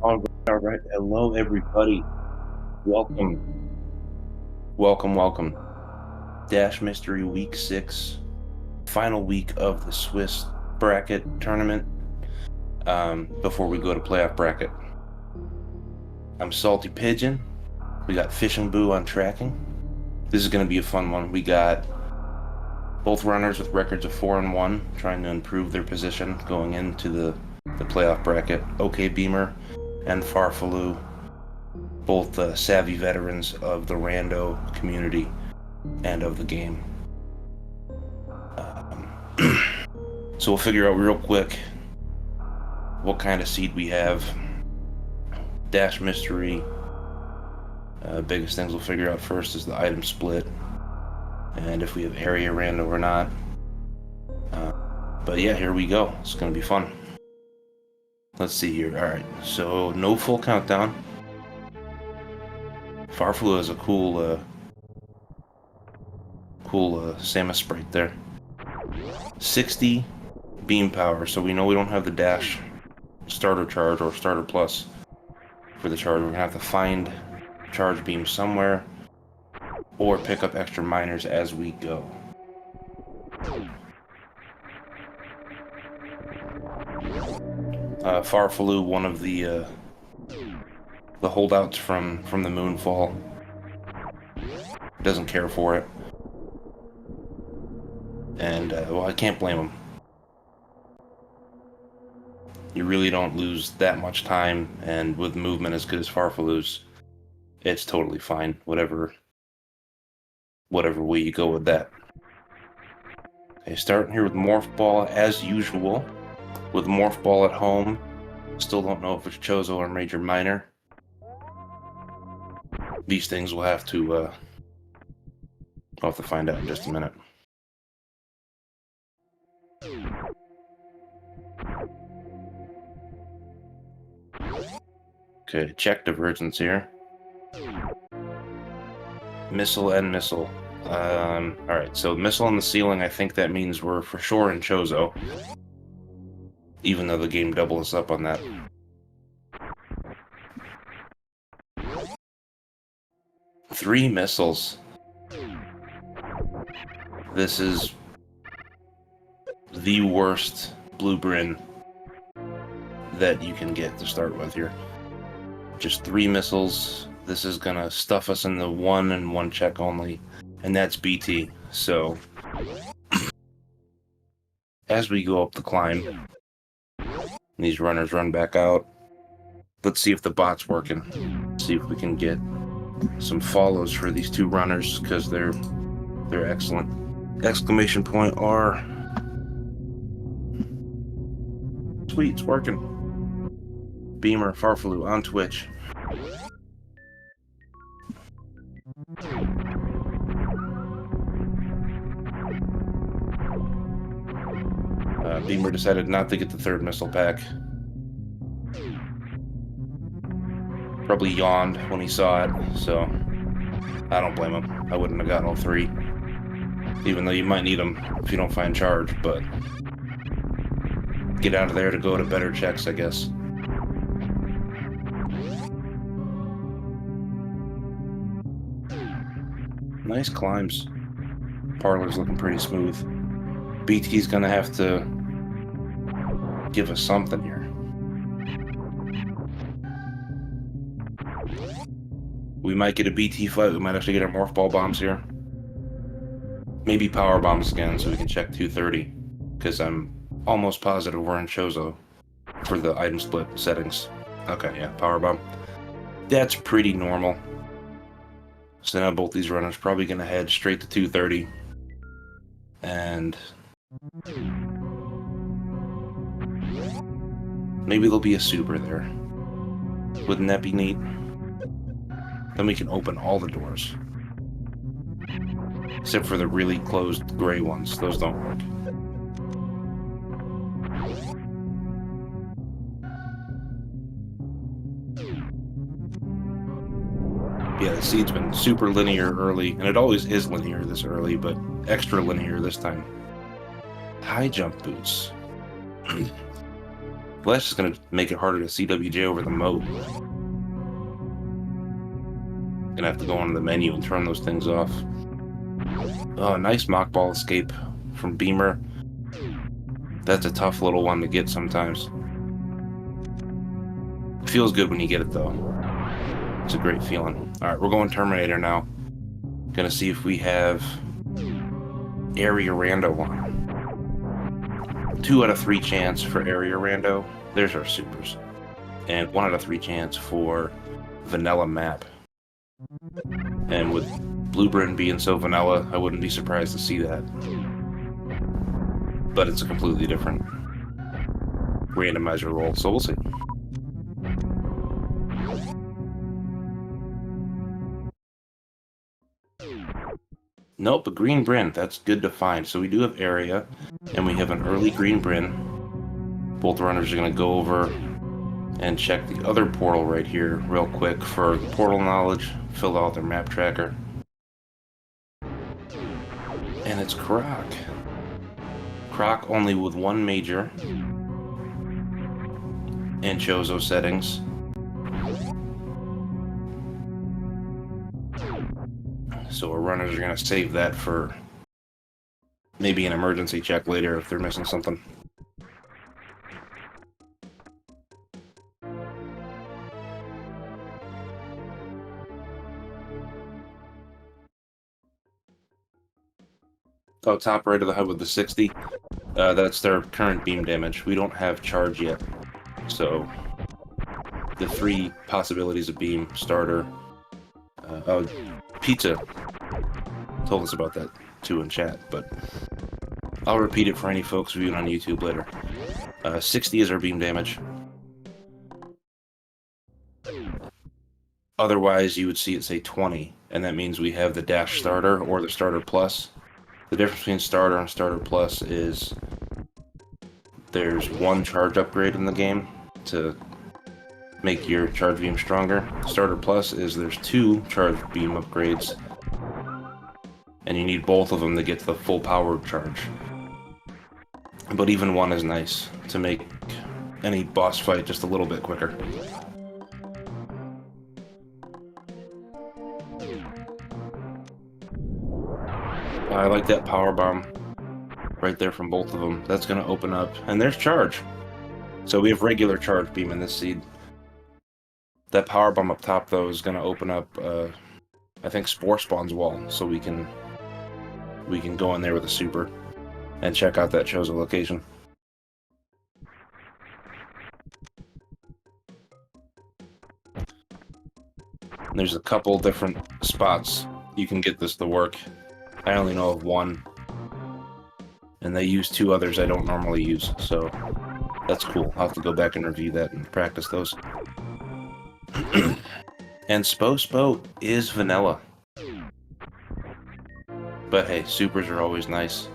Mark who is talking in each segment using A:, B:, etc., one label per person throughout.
A: All right. Hello, everybody. Welcome, welcome. Dash Mystery Week 6, final week of the Swiss bracket tournament. Before we go to playoff bracket, I'm Salty Pigeon. We got Fishing Boo on tracking. This is going to be a fun one. We got both runners with records of 4-1, trying to improve their position going into the playoff bracket. OK Beamer and Farfelu, both savvy veterans of the rando community and of the game. So we'll figure out real quick what kind of seed we have. Dash Mystery. Biggest things we'll figure out first is the item split, and if we have area rando or not. But yeah, here we go. It's going to be fun. Let's see here. Alright, so no full countdown. Farfelu has a cool Samus sprite there. 60 beam power, so we know we don't have the dash starter charge or starter plus for the charge. We're gonna have to find charge beam somewhere or pick up extra miners as we go. Farfelu, one of the holdouts from the Moonfall, doesn't care for it, and well, I can't blame him. You really don't lose that much time, and with movement as good as Farfelu's, it's totally fine. Whatever way you go with that. Okay, starting here with Morph Ball as usual. With Morph Ball at home, still don't know if it's Chozo or Major Minor. These things we'll have to find out in just a minute. Okay, check divergence here. Missile and missile. Alright, so missile on the ceiling, I think that means we're for sure in Chozo. Even though the game doubles us up on that. Three missiles. This is the worst blue Bryn that you can get to start with here. Just 3 missiles. This is gonna stuff us in the 1 and 1 check only, and that's BT. So as we go up the climb, these runners run back out. Let's see if the bot's working. See if we can get some follows for these 2 runners, because they're excellent. Exclamation point R. Sweet, it's working. Beamer, Farfelu on Twitch. Beamer decided not to get the 3rd missile pack. Probably yawned when he saw it, so I don't blame him. I wouldn't have gotten all 3. Even though you might need them if you don't find charge, but get out of there to go to better checks, I guess. Nice climbs. Parlor's looking pretty smooth. BT's gonna have to give us something here. We might get a BT fight. We might actually get our Morph Ball bombs here. Maybe power bombs again so we can check 230. Because I'm almost positive we're in Chozo for the item split settings. Okay, yeah, power bomb. That's pretty normal. So now both these runners probably gonna head straight to 230. And maybe there'll be a super there. Wouldn't that be neat? Then we can open all the doors. Except for the really closed gray ones. Those don't work. Yeah, the seed's been super linear early, and it always is linear this early, but extra linear this time. High jump boots. Well, that's just going to make it harder to CWJ over the moat. Gonna have to go onto the menu and turn those things off. Oh, nice mock ball escape from Beamer. That's a tough little one to get sometimes. It feels good when you get it, though. It's a great feeling. Alright, we're going Terminator now. Gonna see if we have Area Rando on. 2 out of 3 chance for Area Rando. There's our supers. And 1 out of 3 chance for Vanilla Map. And with Blueprint being so vanilla, I wouldn't be surprised to see that. But it's a completely different randomizer roll, so we'll see. Nope, a green Bryn. That's good to find. So we do have area, and we have an early green Bryn. Both runners are going to go over and check the other portal right here real quick for the portal knowledge, fill out their map tracker. And it's Croc. Croc only with 1 major. And Chozo settings. So our runners are going to save that for maybe an emergency check later if they're missing something. Oh, top right of the HUD with the 60. That's their current beam damage. We don't have charge yet. So the 3 possibilities of beam, starter. Oh, Pizza told us about that too in chat, but I'll repeat it for any folks viewing on YouTube later. 60 is our beam damage. Otherwise, you would see it say 20, and that means we have the dash starter or the starter plus. The difference between starter and starter plus is there's 1 charge upgrade in the game to make your charge beam stronger. Starter plus is there's 2 charge beam upgrades, and you need both of them to get to the full powered charge. But even 1 is nice to make any boss fight just a little bit quicker. I like that power bomb right there from both of them. That's going to open up, and there's charge. So we have regular charge beam in this seed. That power bomb up top though is going to open up, I think, Spore Spawn's wall, so we can go in there with a super and check out that Chozo location. And there's a couple different spots you can get this to work. I only know of 1, and they use 2 others I don't normally use, so that's cool. I'll have to go back and review that and practice those. And Spo is vanilla. But hey, supers are always nice.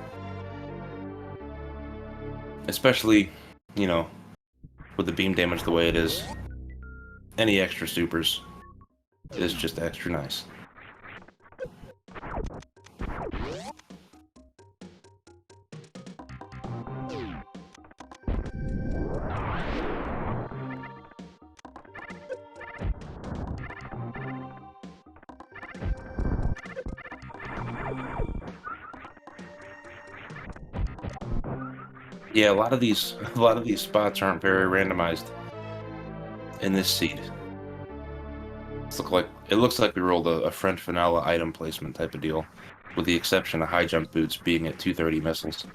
A: Especially, you know, with the beam damage the way it is. Any extra supers is just extra nice. Yeah, a lot of these spots aren't very randomized in this seed. It looks like we rolled a French vanilla item placement type of deal, with the exception of high jump boots being at 230 missiles.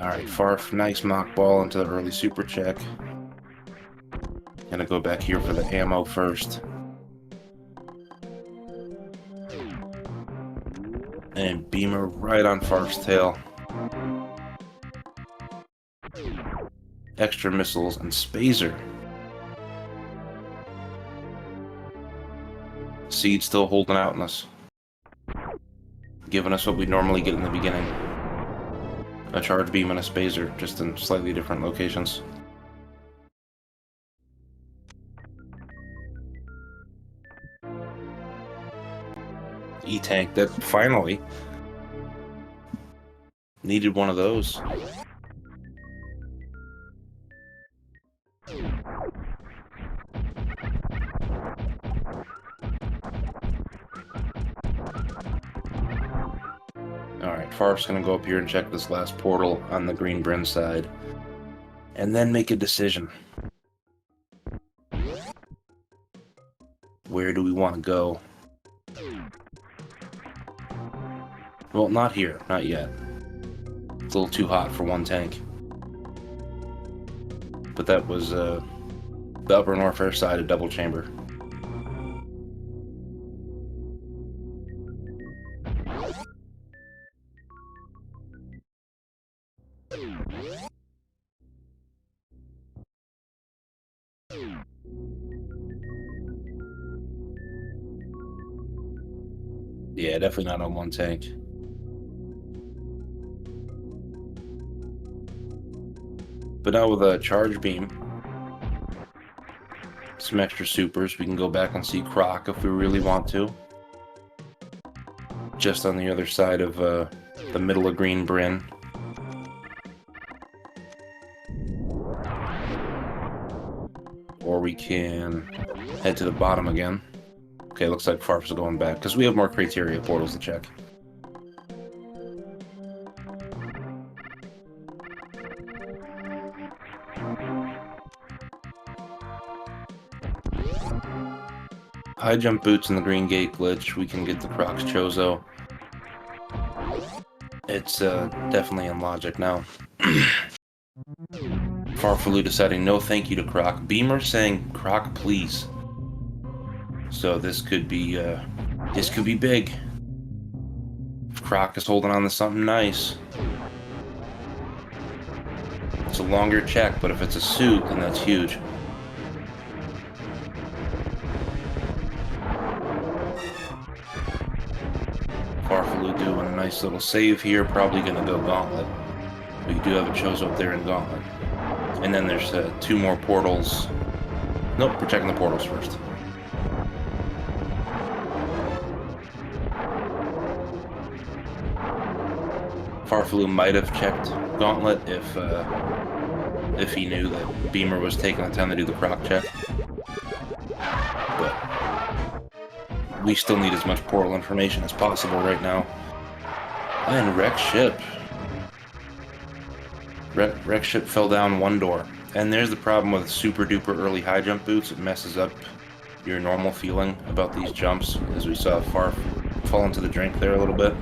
A: Alright, Farf, nice mock ball into the early super check. Gonna go back here for the ammo first. And Beamer right on Farf's tail. Extra missiles and Spazer. Seed still holding out on us. Giving us what we normally get in the beginning. A charge beam and a spazer, just in slightly different locations. E-tank, that finally needed one of those. Alright, Farf's gonna go up here and check this last portal on the green Bryn side. And then make a decision. Where do we want to go? Well, not here. Not yet. It's a little too hot for one tank. But that was the upper north side of double chamber. Yeah, definitely not on one tank. But now with a charge beam, some extra supers, we can go back and see Croc if we really want to. Just on the other side of the middle of green Bryn. Or we can head to the bottom again. Okay, looks like Farf's going back, because we have more criteria portals to check. High jump boots in the green gate glitch, we can get the Croc's Chozo. It's definitely in logic now. Farfelu deciding no thank you to Croc. Beamer saying Croc please. So this could be big. If Croc is holding on to something nice. It's a longer check, but if it's a suit, then that's huge. Farfelu doing a nice little save here, probably gonna go Gauntlet. We do have a Chozo up there in Gauntlet. And then there's 2 more portals. Nope, we're checking the portals first. Farfelu might have checked Gauntlet if he knew that Beamer was taking the time to do the Croc check. But we still need as much portal information as possible right now. And wreck ship. Wreck ship fell down 1 door. And there's the problem with super duper early high jump boots. It messes up your normal feeling about these jumps, as we saw Farf fall into the drink there a little bit.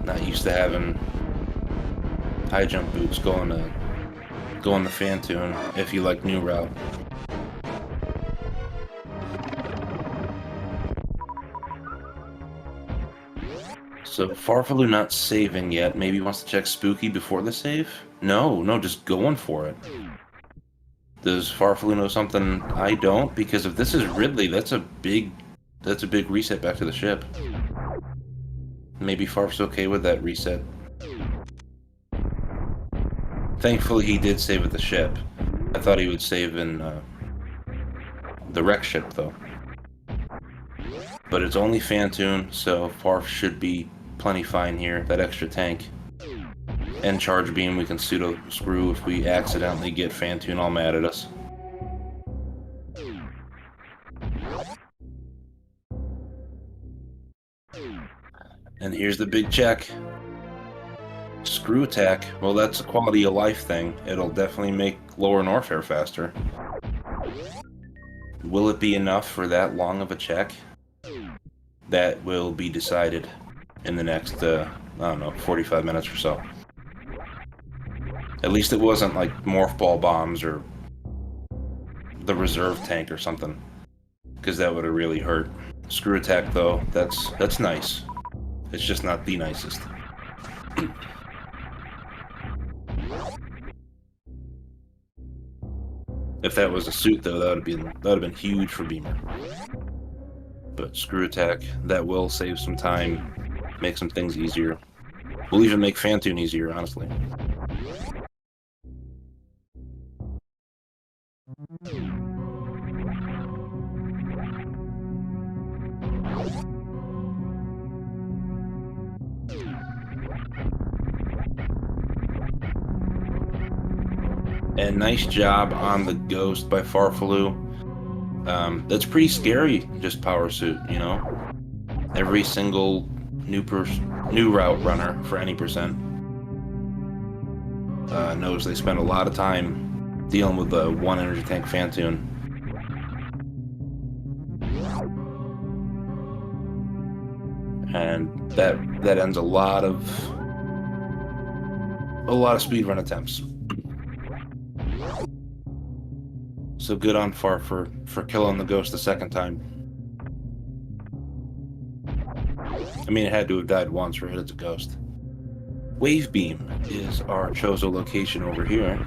A: Not used to having high jump boots going to Phantoon if you like new route. So Farfelu not saving yet. Maybe he wants to check Spooky before the save? No, just going for it. Does Farfelu know something I don't? Because if this is Ridley, that's a big reset back to the ship. Maybe Farf's okay with that reset. Thankfully he did save at the ship. I thought he would save in the wreck ship though. But it's only Phantoon, so Farf should be plenty fine here. That extra tank and charge beam we can pseudo screw if we accidentally get Phantoon all mad at us. And here's the big check. Screw attack. Well, that's a quality of life thing. It'll definitely make lower Norfair faster. Will it be enough for that long of a check? That will be decided in the next, I don't know, 45 minutes or so. At least it wasn't like morph ball bombs or the reserve tank or something, because that would have really hurt. Screw attack though, that's nice. It's just not the nicest. If that was a suit though, that would have been huge for Beamer. But screw attack, that will save some time, make some things easier. We'll even make Fantune easier, honestly. And nice job on the ghost by farfelu. That's pretty scary, just power suit, you know? Every single new route runner for any percent knows they spend a lot of time dealing with the 1 energy tank Fantune. And that ends a lot of speedrun attempts. So good on Far for killing the ghost the second time. I mean, it had to have died once, right? It's a ghost. Wave Beam is our Chozo location over here,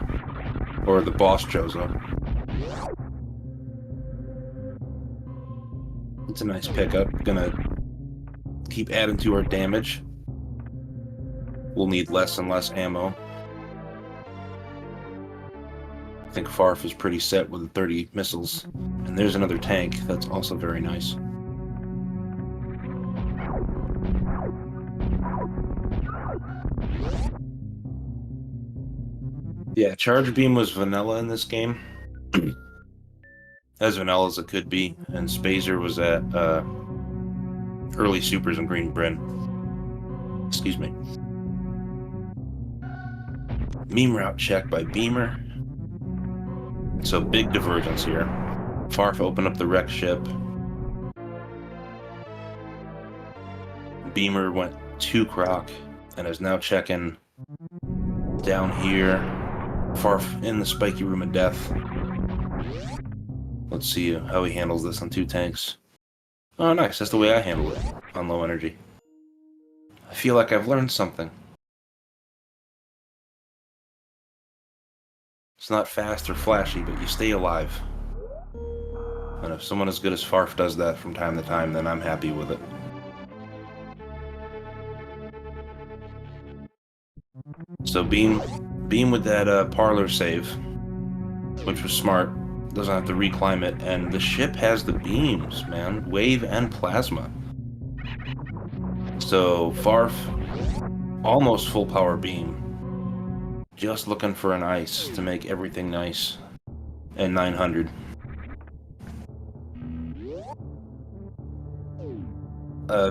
A: or the boss Chozo. It's a nice pickup. Gonna keep adding to our damage. We'll need less and less ammo. I think Farf is pretty set with the 30 missiles. And there's another tank that's also very nice. Yeah, Charge Beam was vanilla in this game. As vanilla as it could be. And Spazer was at early supers and Green Bryn. Excuse me. Meme route check by Beamer. So big divergence here. Farf opened up the wreck ship. Beamer went to Croc and is now checking down here. Farf in the spiky room of death. Let's see how he handles this on 2 tanks. Oh, nice. That's the way I handle it on low energy. I feel like I've learned something. It's not fast or flashy, but you stay alive. And if someone as good as Farf does that from time to time, then I'm happy with it. So Beam with that parlor save, which was smart. Doesn't have to reclimb it, and the ship has the beams, man. Wave and plasma. So Farf, almost full power beam. Just looking for an ice to make everything nice. And 900.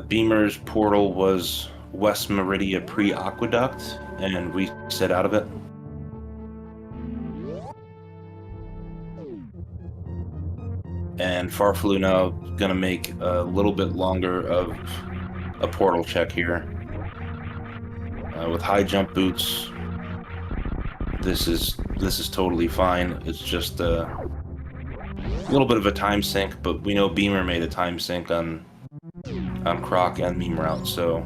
A: Beamer's portal was West Meridia pre-Aqueduct, and we set out of it. And farfelu now gonna make a little bit longer of a portal check here. With high jump boots, this is totally fine. It's just a little bit of a time sink, but we know Beamer made a time sink on Croc and Meme Route, so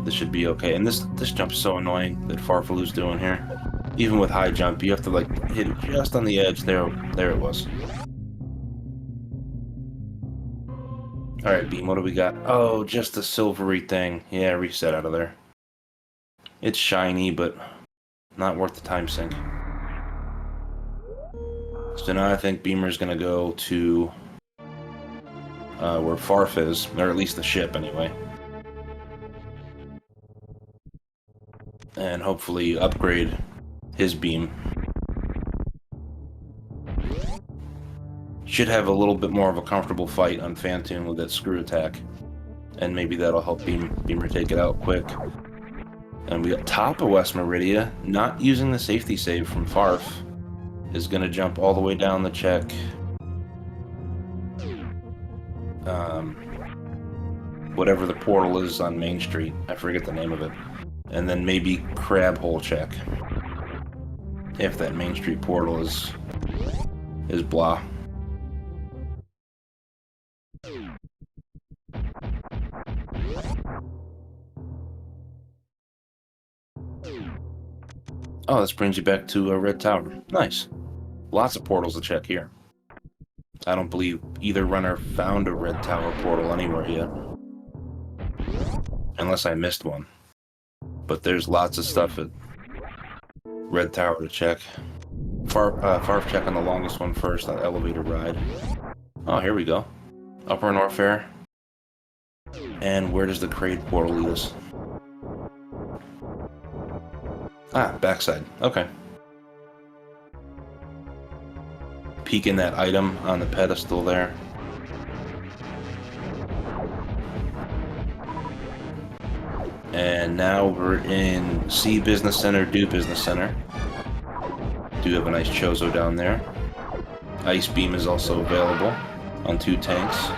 A: this should be okay. And this jump is so annoying that farfelu's doing here. Even with high jump, you have to like hit it just on the edge. There it was. All right, Beam, what do we got? Oh, just a silvery thing. Yeah, reset out of there. It's shiny, but not worth the time sink. So now I think Beamer's gonna go to where Farf is, or at least the ship anyway. And hopefully upgrade his beam. Should have a little bit more of a comfortable fight on Fantune with that screw attack. And maybe that'll help Beamer take it out quick. And we got top of West Meridia, not using the safety save from Farf, is going to jump all the way down the check. Whatever the portal is on Main Street, I forget the name of it. And then maybe crab hole check. If that Main Street portal is blah. Oh, this brings you back to a Red Tower. Nice. Lots of portals to check here. I don't believe either runner found a Red Tower portal anywhere yet. Unless I missed one. But there's lots of stuff at Red Tower to check. Farf check on the longest one first, on elevator ride. Oh, here we go. Upper Norfair. And where does the crate portal lead us? Ah, backside. Okay. Peeking that item on the pedestal there. And now we're in C Business Center, Do Business Center. Do have a nice Chozo down there. Ice Beam is also available on 2 tanks.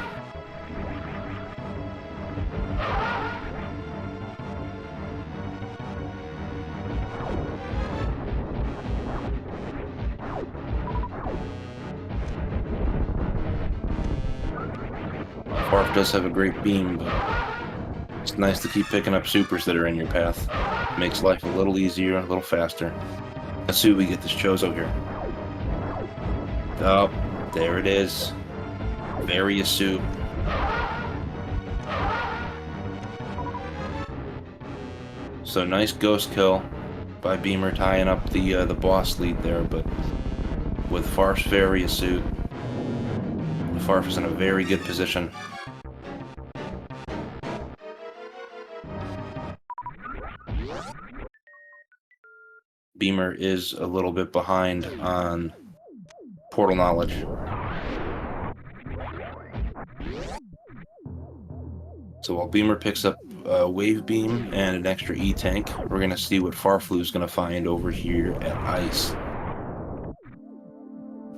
A: Farf does have a great beam, but it's nice to keep picking up supers that are in your path. Makes life a little easier, a little faster. Let's see if we get this Chozo here. Oh, there it is. Various soup. So nice ghost kill by Beamer tying up the boss lead there, but with Farf's Various suit, Farf is in a very good position. Beamer is a little bit behind on portal knowledge. So while Beamer picks up a Wave Beam and an extra E-Tank, we're going to see what Farfelu is going to find over here at Ice.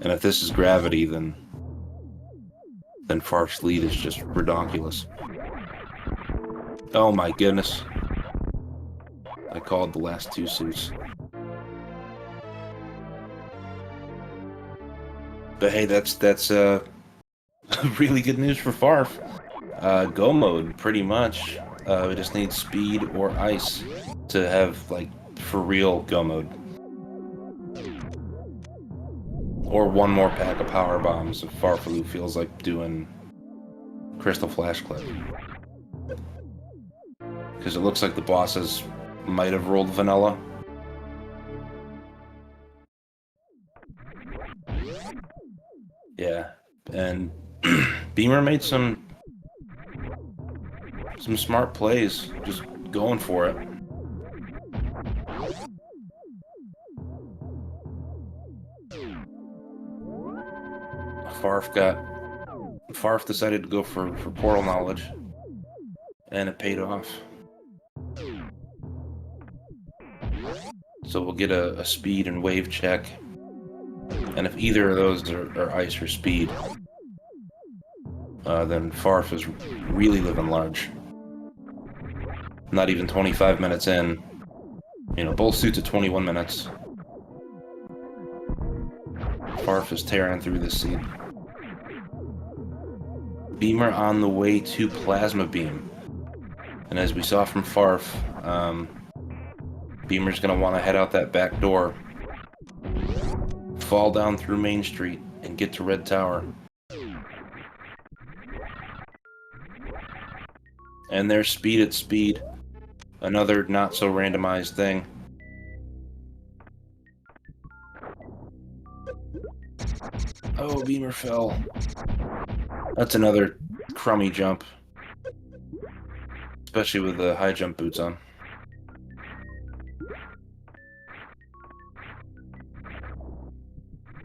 A: And if this is gravity, then Farf's lead is just ridiculous. Oh my goodness. I called the last 2 suits. But hey, that's really good news for Farf. Go mode, pretty much. We just need speed or ice to have, like, for real go mode. Or one more pack of power bombs if Farfelu feels like doing Crystal Flash Clip. Because it looks like the bosses might have rolled vanilla. Yeah, and Beamer made some smart plays, just going for it. Farf decided to go for portal knowledge, and it paid off. So we'll get a speed and wave check, and if either of those are ice or speed, then Farf is really living large. Not even 25 minutes in. You know, both suits at 21 minutes. Farf is tearing through this seed. Beamer on the way to Plasma Beam. And as we saw from Farf, Beamer's going to want to head out that back door, fall down through Main Street, and get to Red Tower. And there's speed at speed. Another not so randomized thing. Oh, Beamer fell. That's another crummy jump. Especially with the high jump boots on.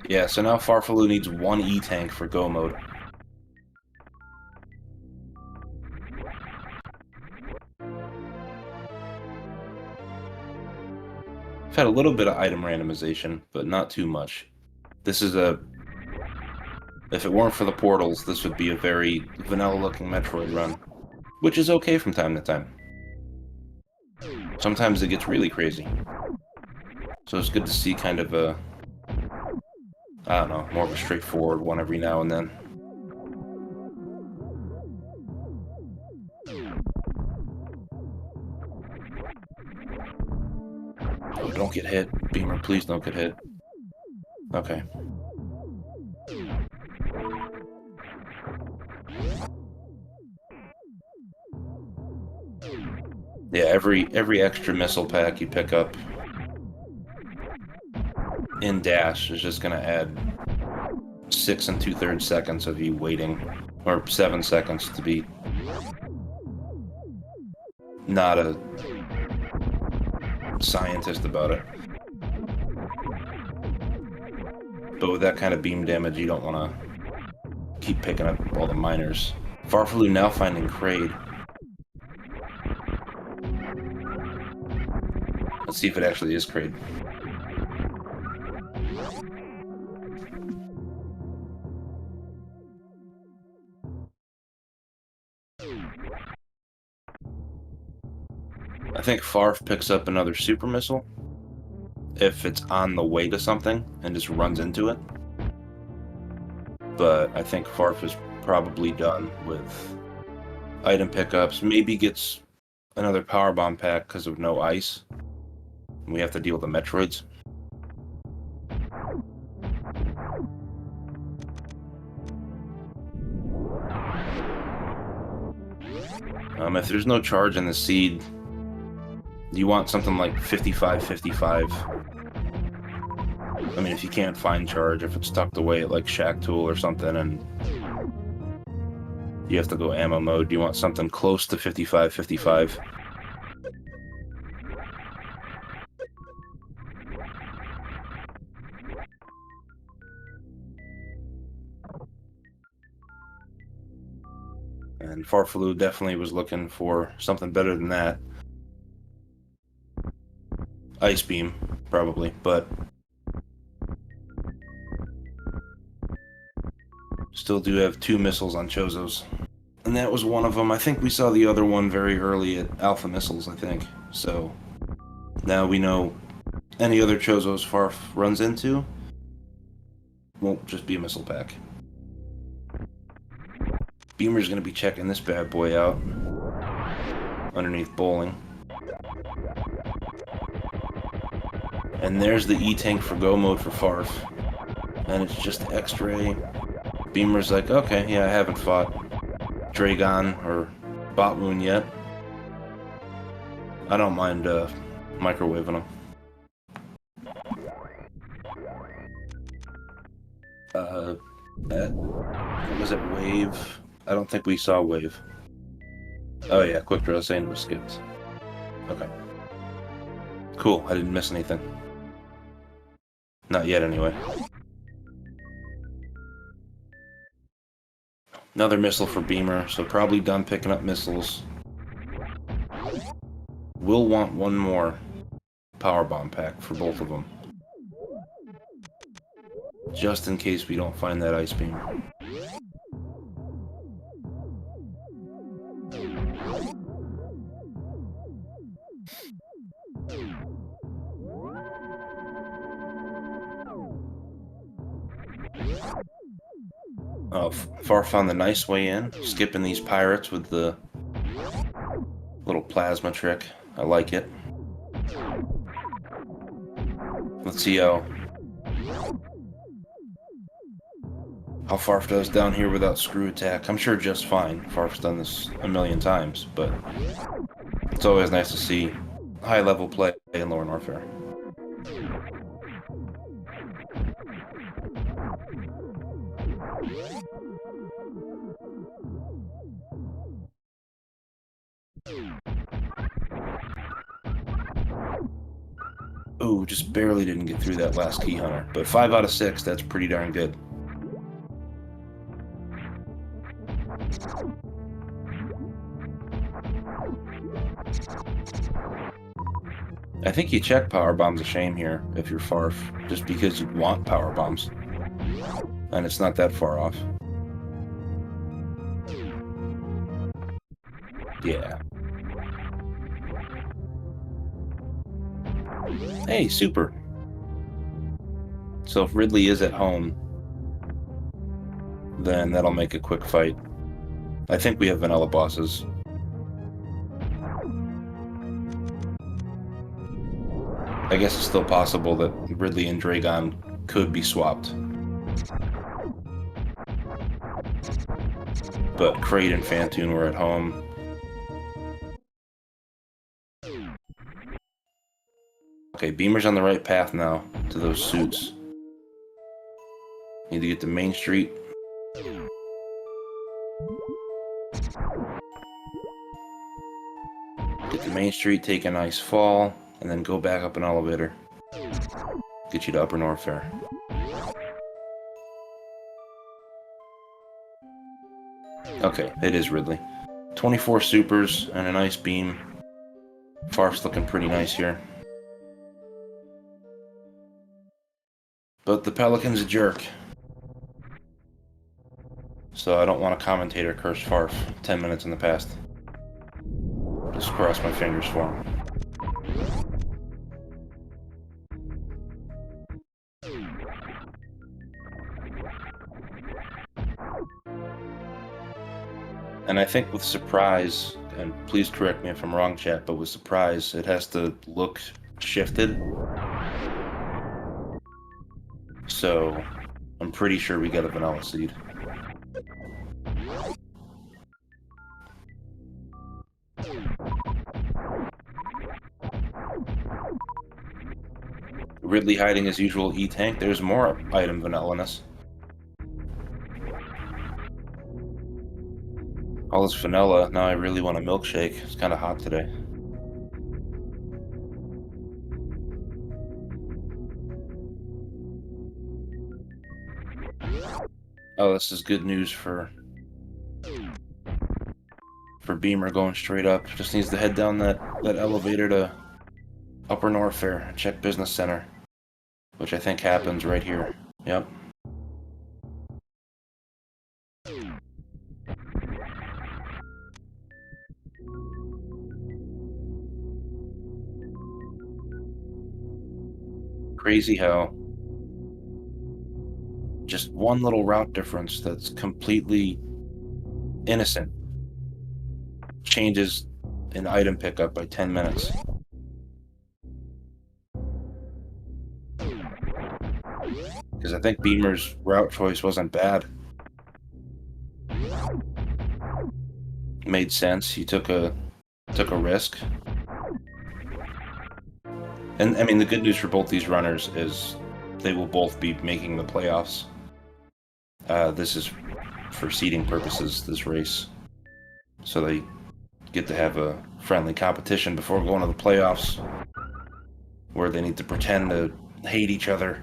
A: Yeah, so now Farfelu needs 1 E-Tank for go mode. I've had a little bit of item randomization, but not too much. This is if it weren't for the portals, this would be a very vanilla-looking Metroid run, which is okay from time to time. Sometimes it gets really crazy. So it's good to see kind of a, I don't know, more of a straightforward one every now and then. Oh, don't get hit. Beamer, please don't get hit. Okay. Yeah, every extra missile pack you pick up in Dash is just gonna add 6 2/3 seconds of you waiting, or 7 seconds to be not a scientist about it. But with that kind of beam damage, you don't want to keep picking up all the miners. Farfelu now finding Kraid. Let's see if it actually is Kraid. I think Farf picks up another super missile if it's on the way to something and just runs into it. But I think Farf is probably done with item pickups. Maybe gets another power bomb pack because of no ice. We have to deal with the Metroids. If there's no charge in the seed, you want something like 55-55. I mean, if you can't find charge, if it's tucked away at like Shack Tool or something, and you have to go ammo mode, you want something close to 55-55. And Farfelu definitely was looking for something better than that. Ice Beam, probably, but still do have 2 missiles on Chozos. And that was one of them. I think we saw the other one very early at Alpha Missiles, I think. So now we know any other Chozos Farf runs into won't just be a missile pack. Beamer's going to be checking this bad boy out underneath bowling. And there's the E-Tank for go mode for Farf. And it's just X-Ray. Beamer's like, okay, yeah, I haven't fought Dragon or Botwoon yet. I don't mind microwaving them. Was it Wave? I don't think we saw Wave. Oh yeah, Quick Draw saying it was skipped. Okay. Cool, I didn't miss anything. Not yet, anyway. Another missile for Beamer, so probably done picking up missiles. We'll want one more power bomb pack for both of them. Just in case we don't find that ice beam. Far found the nice way in, skipping these pirates with the little plasma trick. I like it. Let's see how Farf does down here without screw attack. I'm sure just fine. Farf's done this a million times, but it's always nice to see high-level play in Lorne Warfare. Ooh, just barely didn't get through that last key hunter, but 5 out of 6, that's pretty darn good. I think you check power bombs a shame here if you're Farf, just because you want power bombs, and it's not that far off. Yeah. Hey, super. So if Ridley is at home, then that'll make a quick fight. I think we have vanilla bosses. I guess it's still possible that Ridley and Dragon could be swapped. But Kraid and Phantoon were at home. Okay, Beamer's on the right path now to those suits. Need to get to Main Street. Get to Main Street, take a nice fall, and then go back up an elevator. Get you to Upper North Fair. Okay, it is Ridley. 24 supers and a nice beam. Farf's looking pretty nice here. But the Pelican's a jerk. So I don't want to commentate or curse Farf 10 minutes in the past. Just cross my fingers for him. And I think with surprise, and please correct me if I'm wrong, chat, but with surprise, it has to look shifted. So I'm pretty sure we get a vanilla seed. Ridley hiding his usual E-tank. There's more item vanilla-ness. All this vanilla, now I really want a milkshake. It's kind of hot today. Oh, this is good news for Beamer going straight up. Just needs to head down that elevator to Upper North Fair, check Business Center, which I think happens right here. Yep. Crazy how just one little route difference that's completely innocent changes an item pickup by 10 minutes. Because I think Beamer's route choice wasn't bad. Made sense. He took a risk. And I mean, the good news for both these runners is they will both be making the playoffs. This is for seeding purposes, this race. So they get to have a friendly competition before going to the playoffs, where they need to pretend to hate each other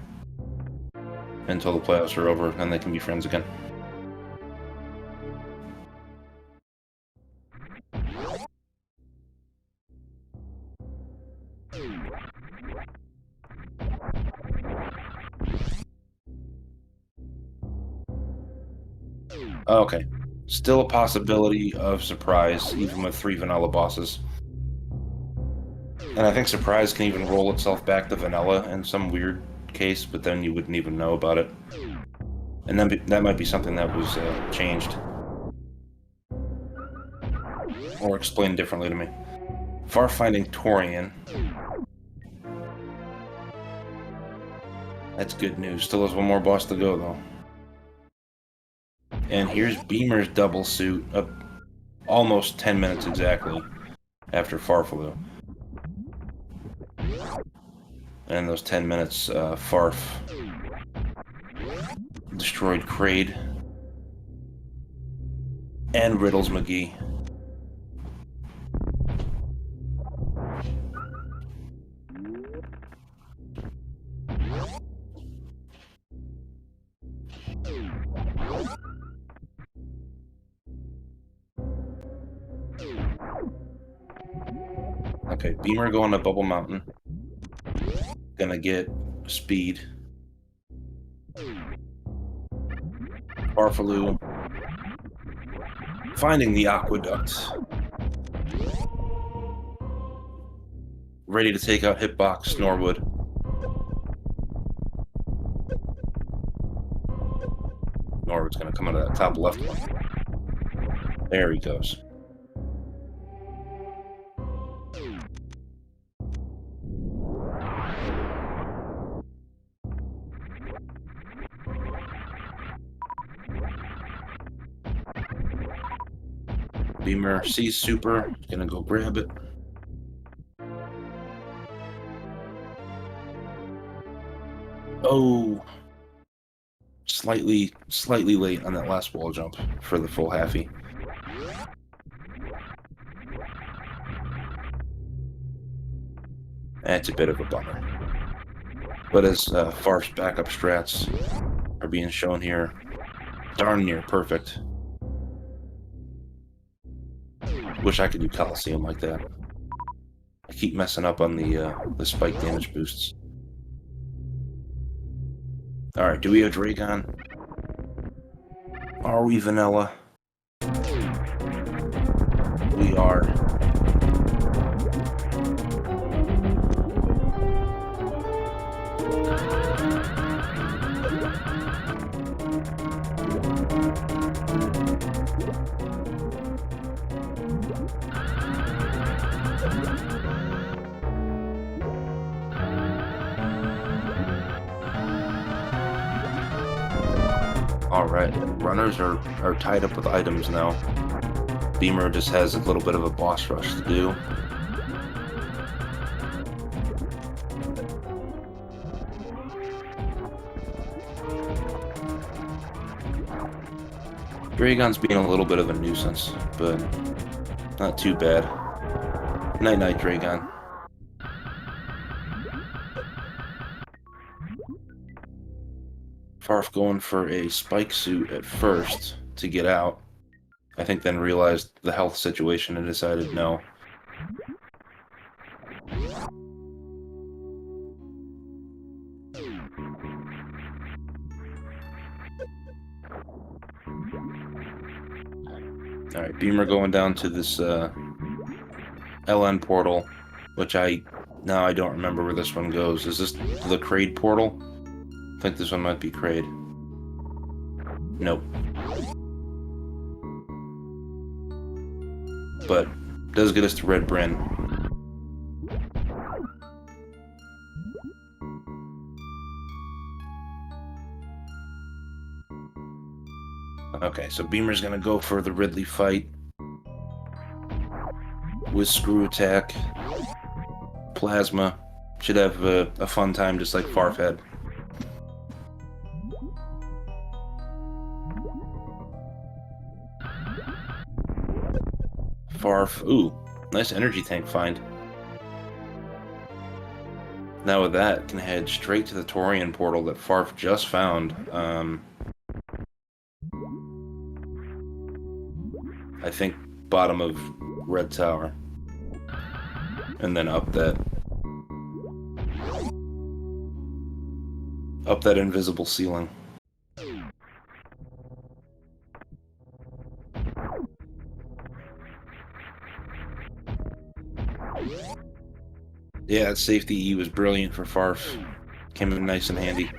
A: until the playoffs are over, and they can be friends again. Okay. Still a possibility of surprise, even with 3 vanilla bosses. And I think surprise can even roll itself back to vanilla in some weird case, but then you wouldn't even know about it. And then that might be something that was changed. Or explained differently to me. Far finding Torian. That's good news. Still has one more boss to go, though. And here's Beamer's double suit, up almost 10 minutes exactly after farfelu. And those 10 minutes, Farf destroyed Kraid and Riddles McGee. Okay, Beamer going to Bubble Mountain. Gonna get speed. Farfelu finding the aqueduct. Ready to take out Hitbox Norwood. Norwood's gonna come out of that top left one. There he goes. Beamer sees super, gonna go grab it. Oh, slightly late on that last wall jump for the full halfie. That's a bit of a bummer. But as Farf's backup strats are being shown here, darn near perfect. Wish I could do Coliseum like that. I keep messing up on the spike damage boosts. Alright, do we have Dragon? Are we vanilla? We are. Alright, runners are tied up with items now. Beamer just has a little bit of a boss rush to do. Dragon's being a little bit of a nuisance, but not too bad. Night-night, Dragon. Farf going for a spike suit at first to get out. I think then realized the health situation and decided no. Alright, Beamer going down to this LN portal, which now I don't remember where this one goes. Is this the Kraid portal? I think this one might be Kraid. Nope. But does get us to Red Bryn. Okay, so Beamer's gonna go for the Ridley fight with Screw Attack, Plasma. Should have a fun time just like Farf had. Farf, ooh, nice energy tank find. Now with that, can head straight to the Torian portal that Farf just found. I think bottom of Red Tower. And then up that invisible ceiling. Yeah, that safety E was brilliant for Farf. Came in nice and handy.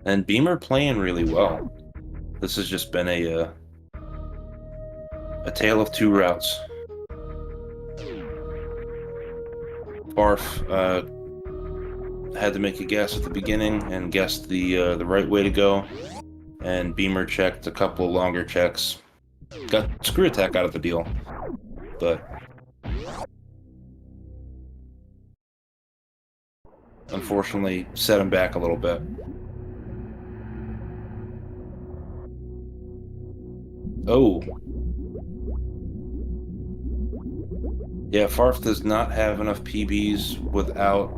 A: And Beamer playing really well. This has just been a tale of two routes. Farf had to make a guess at the beginning and guessed the right way to go. And Beamer checked a couple longer checks. Got Screw Attack out of the deal. But unfortunately set him back a little bit. Oh. Yeah, Farf does not have enough PBs without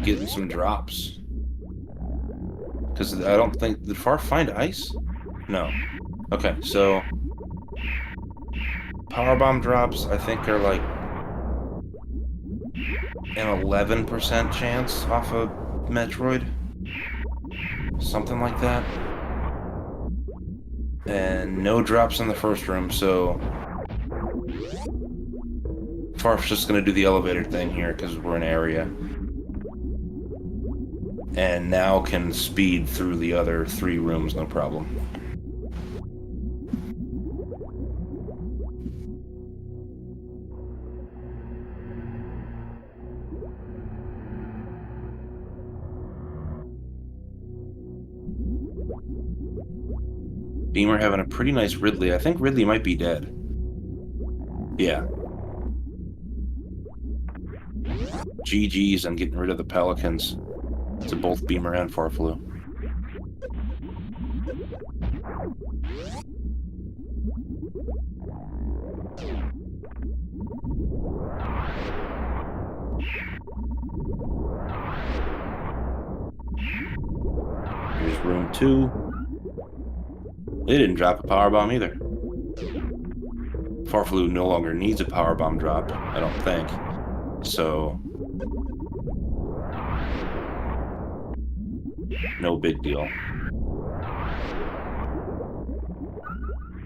A: getting some drops. Because I don't think... Did Farf find ice? No. Okay, so... Powerbomb drops, I think, are like... an 11% chance off of Metroid. Something like that. And no drops in the first room, so... Farf's just gonna do the elevator thing here, because we're in area. And now can speed through the other 3 rooms, no problem. Beamer having a pretty nice Ridley. I think Ridley might be dead. Yeah. GG's on getting rid of the Pelicans to both Beamer and Farfelu. Here's room 2. They didn't drop a powerbomb either. Farfelu no longer needs a powerbomb drop, I don't think. So, no big deal.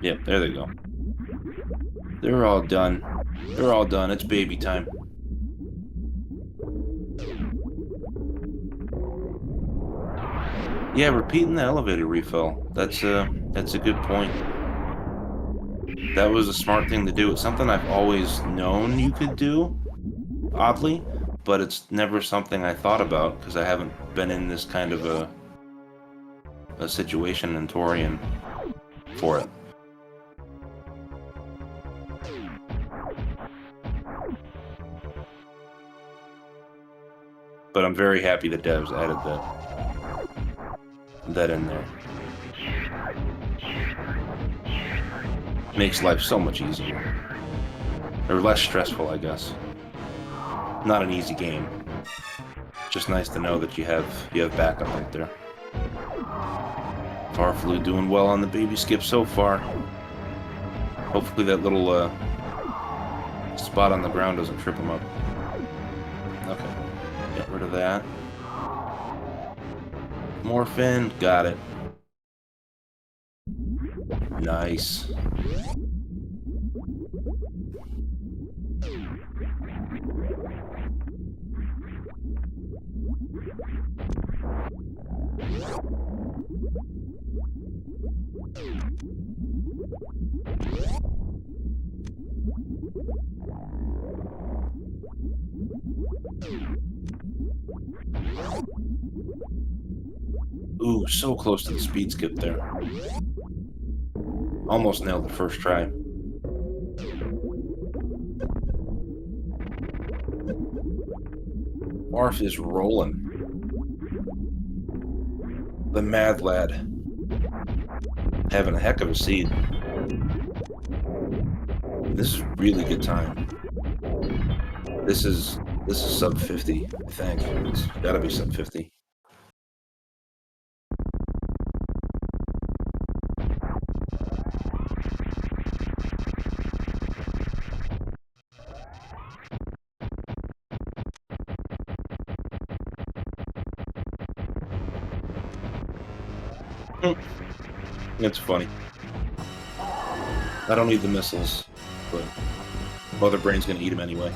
A: Yep, there they go. They're all done. They're all done. It's baby time. Yeah, repeating the elevator refill. That's a good point. That was a smart thing to do. It's something I've always known you could do, oddly, but it's never something I thought about because I haven't been in this kind of a situation in Torian for it. But I'm very happy the devs added that in there. Makes life so much easier. Or less stressful, I guess. Not an easy game. Just nice to know that you have backup out there. Farfelu doing well on the baby skip so far. Hopefully that little spot on the ground doesn't trip him up. Okay. Get rid of that. Morphin, got it. Nice. Ooh, so close to the speed skip there. Almost nailed the first try. Arf is rolling. The mad lad. Having a heck of a seed. This is really good time. This is sub 50, I think. It's gotta be sub 50. It's funny. I don't need the missiles, but Mother Brain's gonna eat them anyway.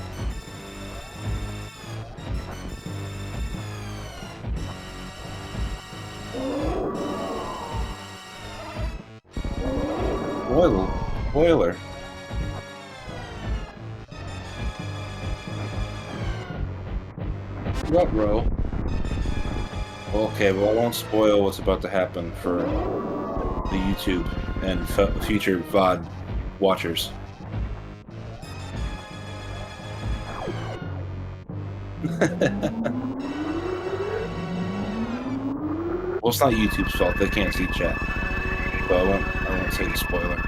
A: Boiler. Ruh-roh. Okay, well I won't spoil what's about to happen for the YouTube and future VOD watchers. Well, it's not YouTube's fault. They can't see chat. But I won't say the spoiler.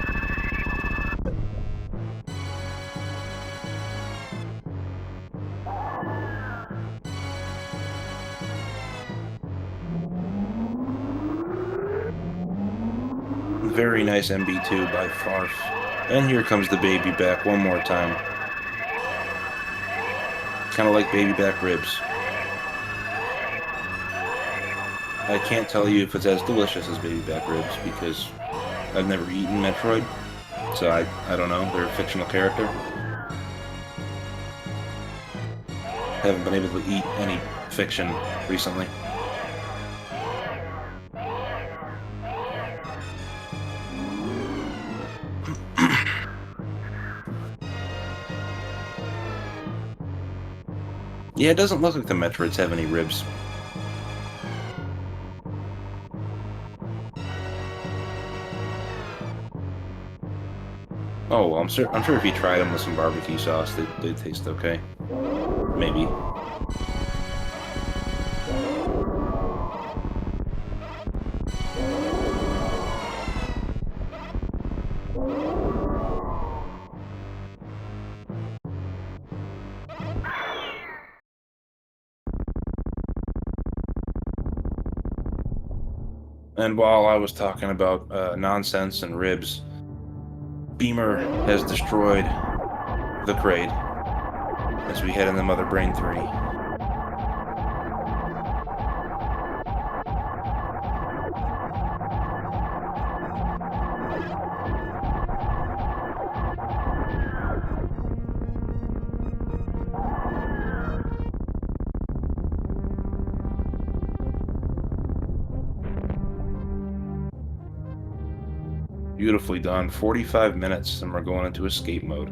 A: Very nice MB2 by Farf. And here comes the baby back one more time. Kind of like baby back ribs. I can't tell you if it's as delicious as baby back ribs because I've never eaten Metroid. So I don't know. They're a fictional character. Haven't been able to eat any fiction recently. Yeah, it doesn't look like the Metroids have any ribs. Oh, well, I'm sure if you tried them with some barbecue sauce, they'd taste okay. Maybe. And while I was talking about nonsense and ribs, Beamer has destroyed the crate as we head into Mother Brain 3. Beautifully done. 45 minutes and we're going into escape mode.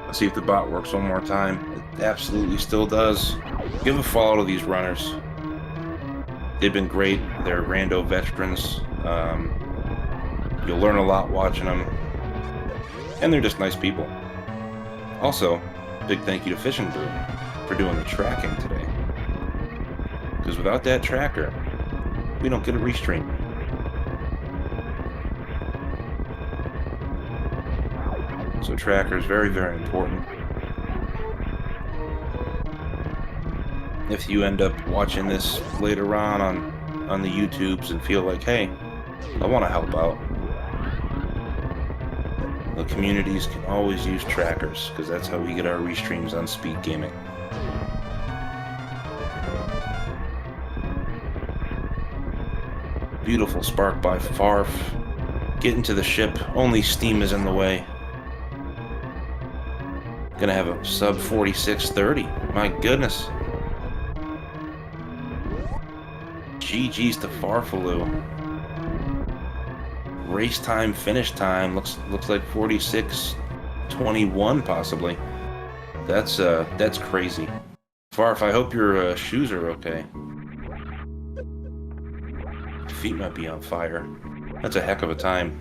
A: Let's see if the bot works one more time. It absolutely still does. Give a follow to these runners. They've been great. They're rando veterans. You'll learn a lot watching them. And they're just nice people. Also, big thank you to Fishing Brew for doing the tracking today. Because without that tracker, we don't get a restream. So tracker is very, very important. If you end up watching this later on the YouTubes and feel like, hey, I want to help out, the communities can always use trackers, because that's how we get our restreams on SpeedGaming. Beautiful spark by Farf. Getting to the ship, only steam is in the way. Gonna have a sub 4630. My goodness. GG's to Farfelu. Race time, finish time looks like 46:21 possibly. That's crazy. Farf, I hope your shoes are okay. Feet might be on fire. That's a heck of a time.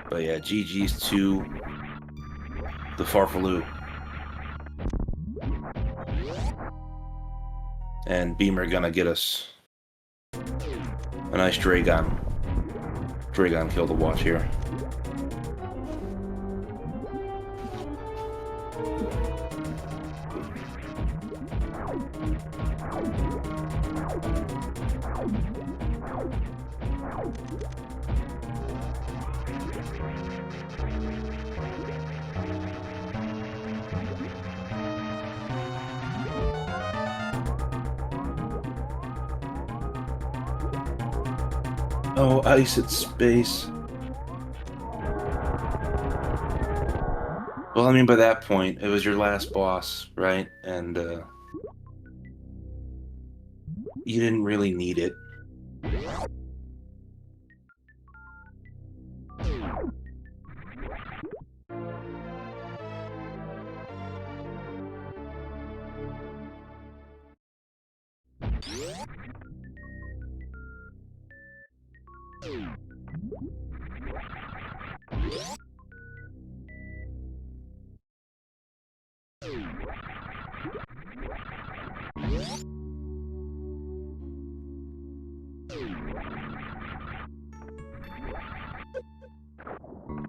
A: But yeah, GG's to the Farfelu. And Beamer gonna get us a nice Dragon. Dragon kill to watch here. Oh, ice at space. Well, I mean, by that point, it was your last boss, right? And, you didn't really need it.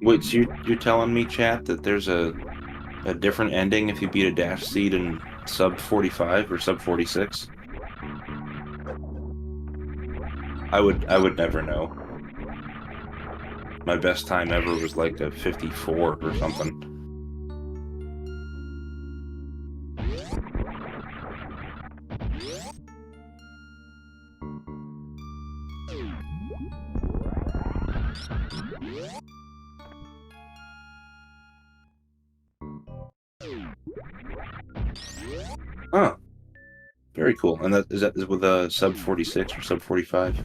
A: Wait, so you're telling me, chat, that there's a different ending if you beat a dash seed in sub 45 or sub 46? I would never know. My best time ever was like a 54 or something. Huh. Very cool. And that is with a sub 46 or sub 45?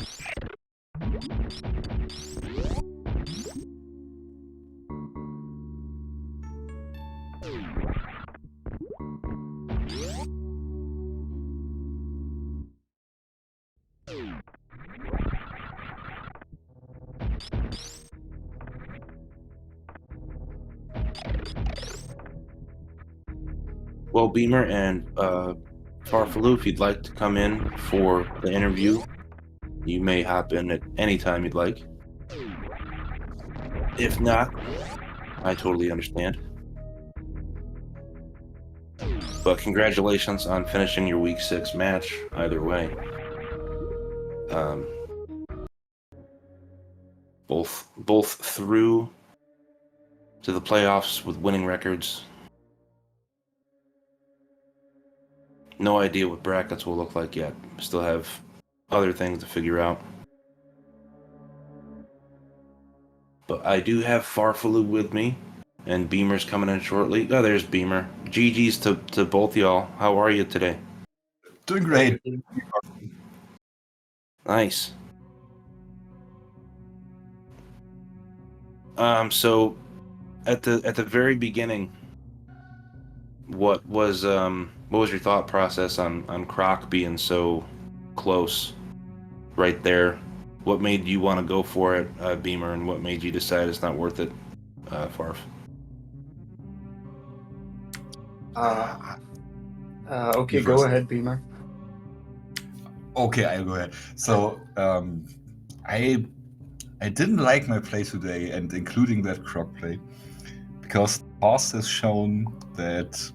A: Well, Beamer and farfelu, if you'd like to come in for the interview, you may hop in at any time you'd like. If not, I totally understand. But congratulations on finishing your Week 6 match, either way. Both through to the playoffs with winning records. No idea what brackets will look like yet. Still have other things to figure out. But I do have farfelu with me, and Beamer's coming in shortly. Oh, there's Beamer. GG's to both y'all. How are you today?
B: Doing great.
A: Nice. So at the very beginning, what was your thought process on Croc being so close right there? What made you want to go for it, Beamer, and what made you decide it's not worth it, Farf?
C: Okay, go ahead, Beamer.
B: Okay, I'll go ahead. So I didn't like my play today, and including that Croc play, because the past has shown that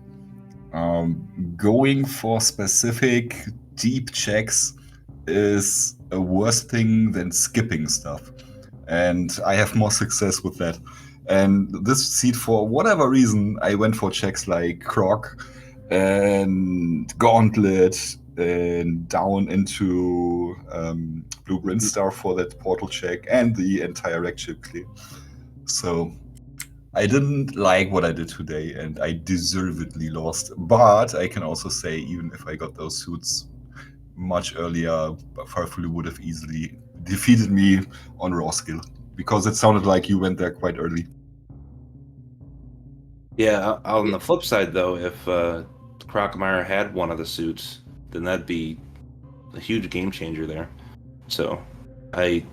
B: going for specific deep checks is a worse thing than skipping stuff. And I have more success with that. And this seed, for whatever reason, I went for checks like Croc and Gauntlet and down into Blue Brinstar for that portal check and the entire wreck chip clear. So I didn't like what I did today, and I deservedly lost. But I can also say, even if I got those suits much earlier, farfelu would have easily defeated me on raw skill, because it sounded like you went there quite early.
A: Yeah, on the flip side, though, if Crocmeyer had one of the suits, then that'd be a huge game changer there. So, I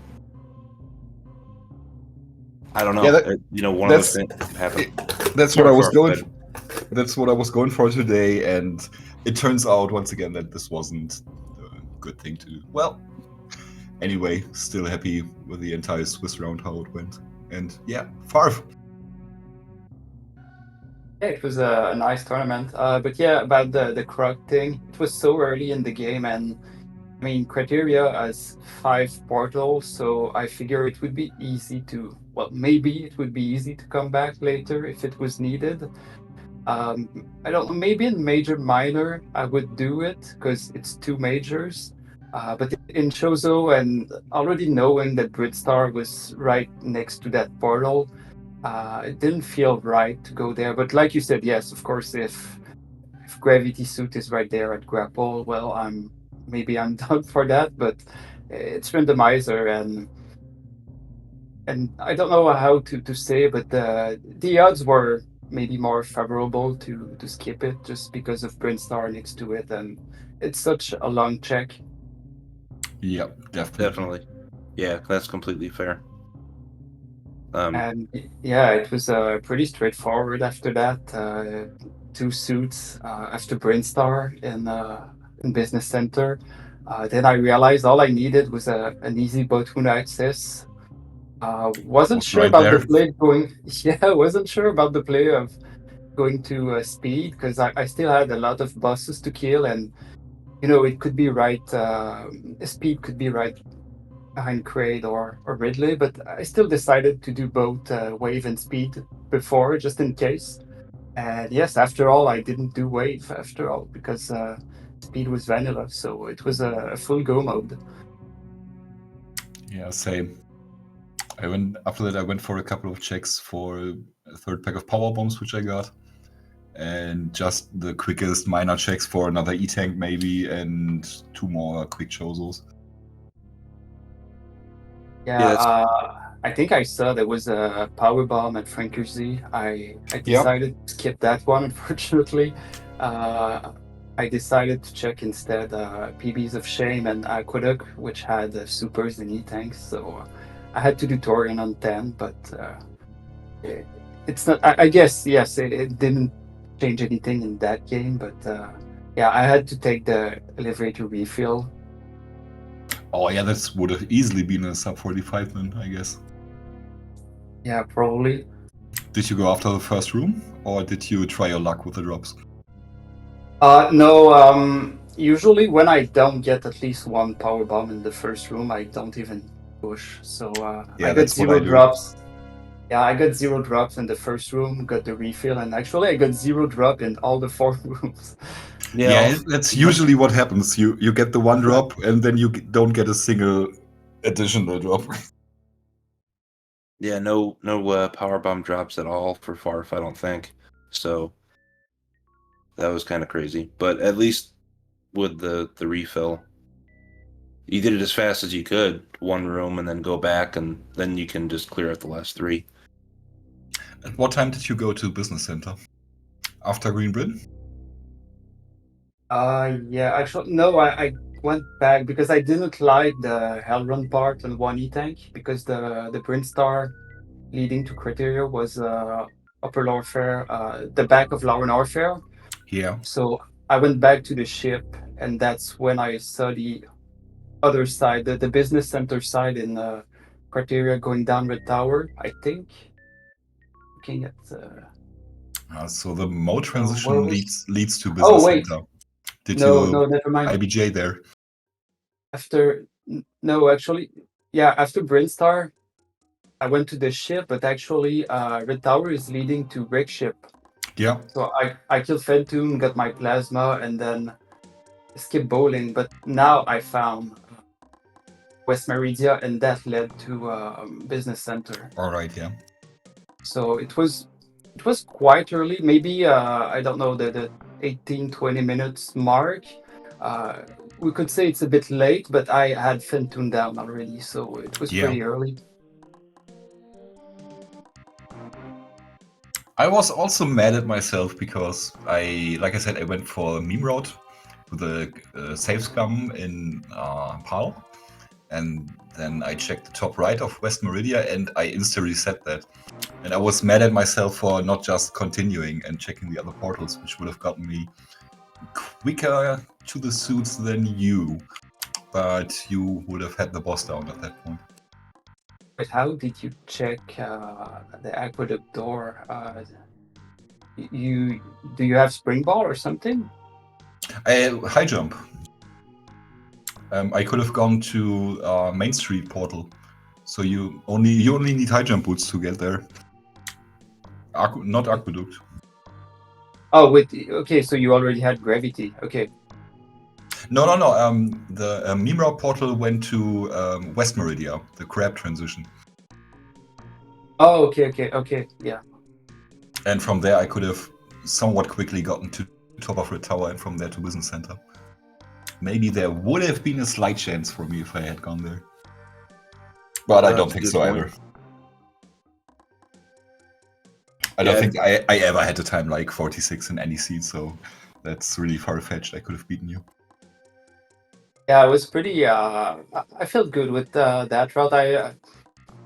A: don't know.
B: Yeah,
A: one of those things happened.
B: That's what I was going. That's what I was going for today, and it turns out once again that this wasn't a good thing to do. Well, anyway, still happy with the entire Swiss round, how it went, and yeah, Farf.
C: Yeah, it was a nice tournament. But yeah, about the Croc thing, it was so early in the game, and I mean, Criteria has 5 portals, so I figure it would be easy to, well, maybe it would be easy to come back later if it was needed. I don't know, maybe in Major Minor I would do it, because it's 2 majors. But in Chozo, and already knowing that Britstar was right next to that portal, it didn't feel right to go there. But like you said, yes, of course, if Gravity Suit is right there at Grapple, well, maybe I'm down for that, but it's Randomizer, and I don't know how to say, but the odds were maybe more favorable to skip it just because of Brinstar next to it, and it's such a long check.
B: Yep,
A: Definitely. Yeah, that's completely fair.
C: And yeah, it was pretty straightforward after that. 2 suits after Brinstar in Business Center. Then I realized all I needed was an easy Botun access. Wasn't sure about the play going. Yeah, wasn't sure about the play of going to speed, because I still had a lot of bosses to kill, and it could be right. Speed could be right behind Kraid or Ridley, but I still decided to do both wave and speed before, just in case. And yes, after all, I didn't do wave after all, because speed was vanilla, so it was a full go mode.
B: Yeah, same. After that I went for a couple of checks for a 3rd pack of power bombs, which I got, and just the quickest minor checks for another E-tank maybe, and 2 more quick Chozos.
C: Yeah, I think I saw there was a power bomb at Frankersy. I
B: Yeah.
C: decided to skip that one, unfortunately. Uh, I decided to check instead PBs of Shame and Aqueduct, which had supers and E-tanks. So I had to do Torian on 10, but it, it's not. I guess yes, it didn't change anything in that game, but yeah, I had to take the elevator refill.
B: Oh yeah, that would have easily been a sub 45 then, I guess.
C: Yeah, probably.
B: Did you go after the first room, or did you try your luck with the drops?
C: No, usually when I don't get at least one power bomb in the first room, I don't even push. So I
B: Yeah,
C: got
B: that's what I
C: zero
B: do.
C: drops. Yeah, I got zero drops in the first room, got the refill, and actually I got zero drop in all the four rooms.
B: Yeah, that's usually what happens. You get the one drop, and then you don't get a single additional drop.
A: Yeah, no power bomb drops at all for Farf, I don't think. So that was kind of crazy. But at least with the refill, you did it as fast as you could, one room, and then go back, and then you can just clear out the last three.
B: At what time did you go to business center? After Green Brin?
C: Yeah, actually, no, I went back because I didn't like the Hell Run part on one E-tank because the Prince Star leading to Criteria was Upper Lower Fair, the back of Lower North Fair.
B: Yeah.
C: So I went back to the ship, and that's when I saw the other side, the business center side in Criteria going down Red Tower, I think. Looking at
B: So the mode
C: where
B: transition
C: was.
B: leads to
C: Oh
B: business
C: wait,
B: center. Did
C: no,
B: you
C: no, never mind.
B: IBJ there?
C: After no, actually, yeah, after Brainstar, I went to the ship, but actually, Red Tower is leading to Brick Ship.
B: Yeah.
C: So I killed Fentoon, got my plasma, and then skipped bowling. But now I found West Meridia, and that led to Business Center.
B: All right. Yeah.
C: So it was quite early, maybe I don't know, the 18-20 minutes mark. We could say it's a bit late, but I had Fentoon down already, so it was
B: Yeah.
C: pretty early.
B: I was also mad at myself because like I said, I went for a meme route with the save scum in PAL, and then I checked the top right of West Meridia, and I insta reset that. And I was mad at myself for not just continuing and checking the other portals, which would have gotten me quicker to the suits than you. But you would have had the boss down at that point.
C: But how did you check the aqueduct door? Do you have spring ball or something?
B: High jump. I could have gone to Main Street portal, so you only need high jump boots to get there. Not aqueduct.
C: Oh, okay, so you already had gravity. Okay.
B: No. The Mimra portal went to West Meridia, the crab transition.
C: Oh, okay, yeah.
B: And from there, I could have somewhat quickly gotten to top of Red Tower and from there to Business Center. Maybe there would have been a slight chance for me if I had gone there. But I don't think so either. I don't think I ever had a time like 46 in any seed, so that's really far-fetched. I could have beaten you.
C: Yeah, it was pretty. I felt good with that route.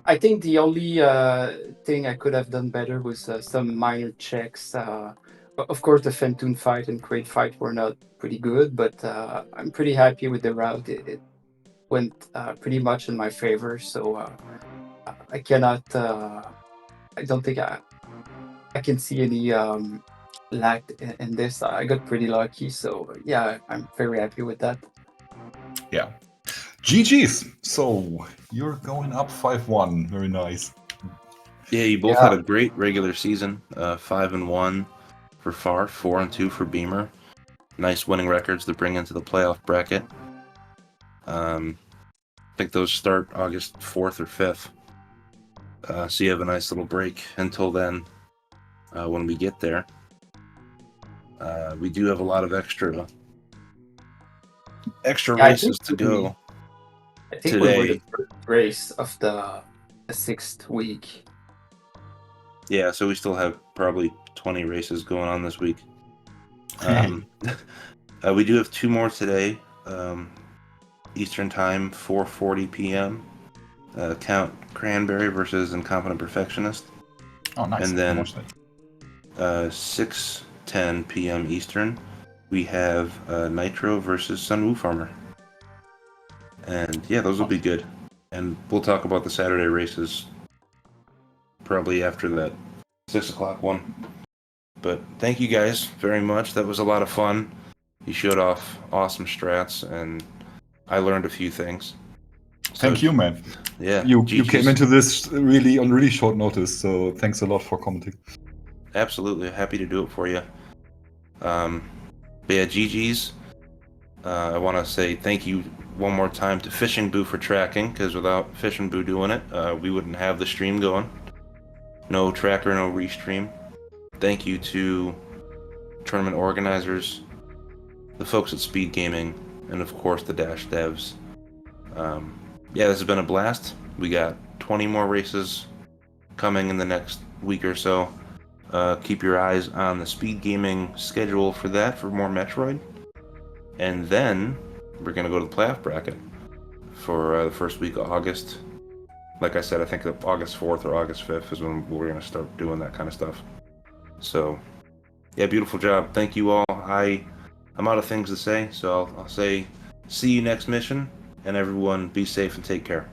C: I think the only thing I could have done better was some minor checks. Of course, the Fentoon fight and Crate fight were not pretty good, but I'm pretty happy with the route. It went pretty much in my favor, so I cannot. I don't think I can see any lack in this. I got pretty lucky, so yeah, I'm very happy with that.
B: Yeah. GG's. So you're going up 5-1. Very nice.
A: Yeah, you both had a great regular season. 5-1 for Far, 4-2 for Beamer. Nice winning records to bring into the playoff bracket. I think those start August 4th or 5th. So you have a nice little break until then. When we get there, we do have a lot of extra races to go.
C: I think
A: today.
C: we were the race of the 6th week.
A: Yeah, so we still have probably 20 races going on this week. We do have 2 more today, Eastern Time, 4:40 p.m. Count Cranberry versus Incompetent Perfectionist.
B: Oh, nice.
A: And then
B: Watch that.
A: 6:10 p.m. Eastern, we have Nitro versus Sunwoo Farmer. And yeah, those will be good. And we'll talk about the Saturday races probably after that 6 o'clock one. But thank you guys very much. That was a lot of fun. You showed off awesome strats, and I learned a few things.
B: Thank you, man.
A: Yeah.
B: You came into this really on really short notice, so thanks a lot for commenting.
A: Absolutely. Happy to do it for you. But yeah, GG's. I want to say thank you one more time to Fishing Boo for tracking, because without Fishing Boo doing it, we wouldn't have the stream going. No tracker, no restream. Thank you to tournament organizers, the folks at SpeedGaming, and of course the Dash devs. Yeah, this has been a blast. We got 20 more races coming in the next week or so. Keep your eyes on the SpeedGaming schedule for that, for more Metroid. And then we're going to go to the playoff bracket for the first week of August. Like I said, I think August 4th or August 5th is when we're going to start doing that kind of stuff. So, yeah, beautiful job. Thank you all. I'm out of things to say, so I'll say see you next mission, and everyone be safe and take care.